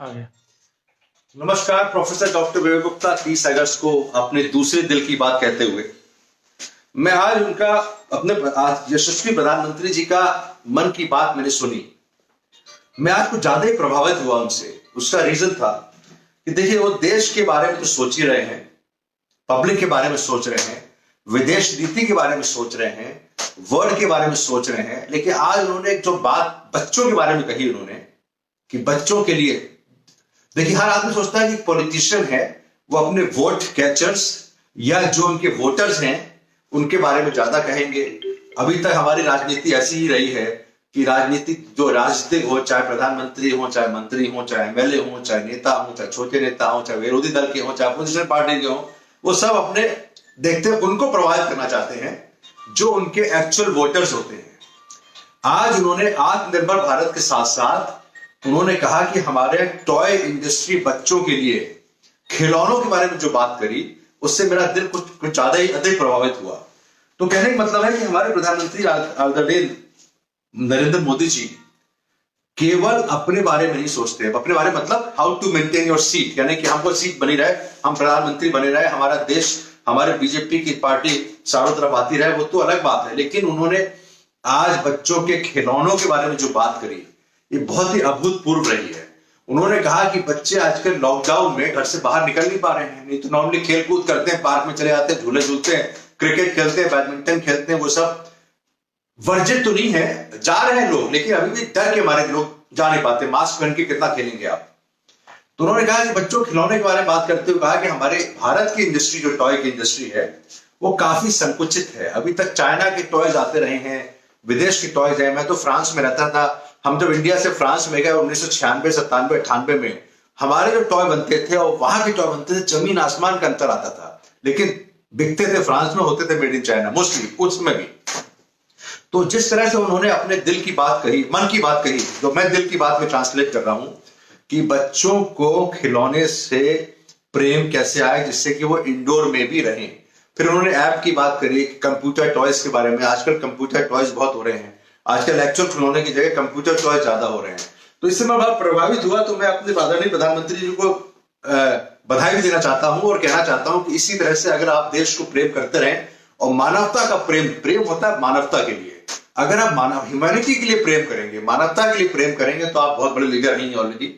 आ गया। नमस्कार। Professor doctor विवेक गुप्ता 30 अगस्त को अपने दूसरे दिल की बात कहते हुए मैं आज उनका अपने आज यशस्वी प्रधानमंत्री जी का मन की बात मैंने सुनी। मैं आज कुछ ज्यादा ही प्रभावित हुआ उनसे। उसका रीजन था कि देखिए, वो देश के बारे में तो सोच ही रहे हैं, पब्लिक के बारे में सोच रहे हैं, विदेश नीति के बारे में सोच रहे हैं, वर्ल्ड के बारे में सोच रहे हैं, लेकिन आज उन्होंने जो बात बच्चों के बारे में कही उन्होंने कि बच्चों के लिए देखिए, हर आदमी सोचता है कि पॉलिटिशियन है वो अपने वोट कैचर्स या जो उनके वोटर्स हैं उनके बारे में ज्यादा कहेंगे। अभी तक हमारी राजनीति ऐसी ही रही है कि राजनीतिक जो राजनीतिक हो, चाहे प्रधानमंत्री हो, चाहे मंत्री हो, चाहे एमएलए हो, चाहे नेता हो, चाहे छोटे नेता हो, चाहे विरोधी दल के हो, चाहे अपोजिशन पार्टी के हो, वो सब अपने देखते हैं उनको प्रभावित करना चाहते हैं जो उनके एक्चुअल वोटर्स होते हैं। आज उन्होंने आत्मनिर्भर भारत के साथ साथ उन्होंने कहा कि हमारे टॉय इंडस्ट्री बच्चों के लिए खिलौनों के बारे में जो बात करी उससे मेरा दिल कुछ ज्यादा ही अधिक प्रभावित हुआ। तो कहने का मतलब है कि हमारे प्रधानमंत्री आदरणीय नरेंद्र मोदी जी केवल अपने बारे में नहीं सोचते हैं। अपने बारे में मतलब how to maintain your seat, यानी कि हमको सीट बनी रहे, हम प्रधानमंत्री बने रहे, हमारा देश, हमारे बीजेपी की पार्टी चारों तरफ आती रहे, वो तो अलग बात है। लेकिन उन्होंने आज बच्चों के खिलौनों के बारे में जो बात करी ये बहुत ही अभूतपूर्व रही है। उन्होंने कहा कि बच्चे आजकल लॉकडाउन में घर से बाहर निकल नहीं पा रहे हैं, नहीं तो नॉर्मली खेल कूद करते हैं, पार्क में चले जाते हैं, झूले झूलते हैं, क्रिकेट खेलते हैं, बैडमिंटन खेलते हैं, वो सब वर्जित तो नहीं है, जा रहे हैं लोग, लेकिन अभी भी डर के मारे लोग जा नहीं पाते। मास्क पहन के कितना खेलेंगे आप। तो उन्होंने कहा कि बच्चों खिलौने के बारे में बात करते हुए कहा कि हमारे भारत की इंडस्ट्री, जो टॉय की इंडस्ट्री है, वो काफी संकुचित है। अभी तक चाइना के टॉयज आते रहे हैं, विदेश के टॉयज है। मैं तो फ्रांस में रहता था, हम जब इंडिया से फ्रांस में गए 1996, 97, 98 में, हमारे जो टॉय बनते थे और वहां के टॉय बनते थे, जमीन आसमान का अंतर आता था, लेकिन बिकते थे फ्रांस में, होते थे मेड इन चाइना मोस्टली उसमें भी। तो जिस तरह से उन्होंने अपने दिल की बात कही, मन की बात कही, जो मैं दिल की बात में ट्रांसलेट कर रहा हूं कि बच्चों को खिलौने से प्रेम कैसे आए जिससे कि वो इंडोर में भी रहें। फिर उन्होंने ऐप की बात करी, कंप्यूटर टॉयज के बारे में। आजकल कंप्यूटर टॉयज बहुत हो रहे हैं, आजकल एक्चुअल खिलौने की जगह कंप्यूटर टॉय ज्यादा हो रहे हैं। तो इससे मैं बहुत प्रभावित हुआ। तो मैं अपने आदरणीय प्रधानमंत्री जी को बधाई भी देना चाहता हूं और कहना चाहता हूं कि इसी तरह से अगर आप देश को प्रेम करते रहें, और मानवता का प्रेम होता है मानवता के लिए। अगर आप ह्यूमैनिटी के लिए प्रेम करेंगे, मानवता के लिए प्रेम करेंगे, तो आप बहुत बड़े लीडर हैं ऑलरेडी,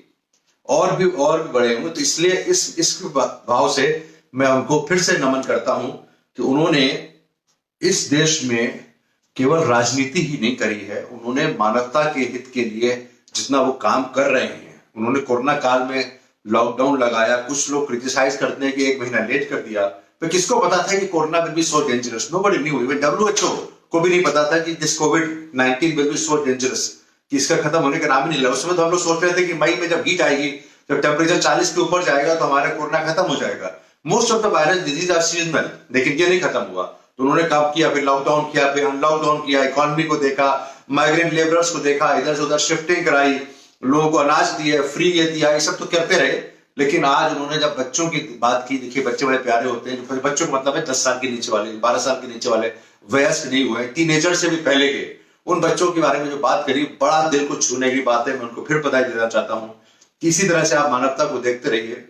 और भी बड़े होंगे। तो इसलिए इस भाव से मैं उनको फिर से नमन करता हूं कि उन्होंने इस देश में केवल राजनीति ही नहीं करी है, उन्होंने मानवता के हित के लिए जितना वो काम कर रहे हैं। उन्होंने कोरोना काल में लॉकडाउन लगाया। कुछ लोग क्रिटिसाइज करते हैं कि 1 महीना लेट कर दिया, तो किसको पता था कि corona will be so dangerous? Nobody knew. Even WHO को भी नहीं पता था कि this covid will be so dangerous, कि इसका खत्म होने का नाम ही नहीं लिया। उसमें तो हम लोग सोच रहे थे कि मई में जब हीट आएगी, जब टेम्परेचर 40 के ऊपर जाएगा, तो हमारा कोरोना खत्म हो जाएगा। Most of the virus disease are seasonal, लेकिन ये नहीं खत्म हुआ। तो उन्होंने काम किया, फिर लॉकडाउन किया, फिर अनलॉकडाउन किया, इकोनॉमी को देखा, माइग्रेंट लेबरर्स को देखा, इधर से उधर शिफ्टिंग कराई, लोगों को अनाज दिया, फ्री ये दिया, ये सब तो करते रहे। लेकिन आज उन्होंने जब बच्चों की बात की, देखिए बच्चे बड़े प्यारे होते हैं। बच्चों का मतलब है 10 साल के नीचे वाले, 12 साल के नीचे वाले, वयस्क नहीं हुए, टीनेजर से भी पहले के, उन बच्चों के बारे में जो बात करी, बड़ा दिल को छूने की बात है। मैं उनको फिर बधाई देना चाहता हूँ कि इसी तरह से आप मानवता को देखते रहिए।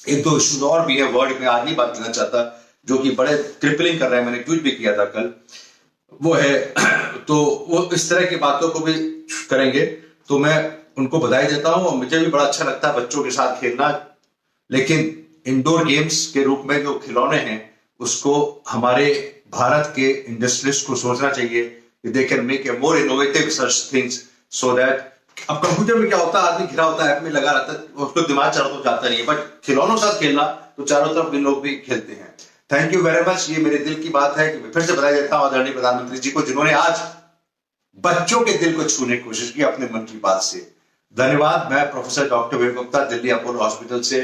1-2 इश्यूज और भी है वर्ल्ड में, आज नहीं बात करना चाहता, जो कि बड़े क्रिपलिंग कर रहे हैं। मैंने ट्वीट भी किया था कल, वो है तो वो इस तरह की बातों को भी करेंगे। तो मैं उनको बधाई देता हूं, और मुझे भी बड़ा अच्छा लगता है बच्चों के साथ खेलना। लेकिन इंडोर गेम्स के रूप में जो खिलौने हैं, उसको हमारे भारत के इंडस्ट्रियलिस्ट को सोचना चाहिए कि they can make a more innovative such things, so that अब कंप्यूटर में क्या होता है, आदमी घिरा होता है, ऐप में लगा रहता है, उसको दिमाग चारों तरफ जाता नहीं है, बट खिलौनों के साथ खेलना तो चारों तरफ भी लोग भी खेलते हैं। Thank you very much. ये मेरे दिल की बात है कि मैं फिर से बधाई देता हूं आदरणीय प्रधानमंत्री जी को, जिन्होंने आज बच्चों के दिल को छूने की कोशिश की अपने मन की बात से। धन्यवाद। मैं प्रोफेसर डॉक्टर विवेक गुप्ता, दिल्ली अपोलो हॉस्पिटल से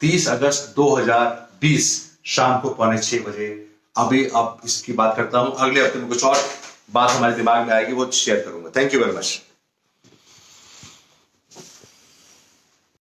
30 अगस्त 2020 शाम को 5:45 बजे अब इसकी बात करता हूं। अगले हफ्ते में कुछ और बात हमारे दिमाग में आएगी, वो शेयर करूंगा। Thank you very much.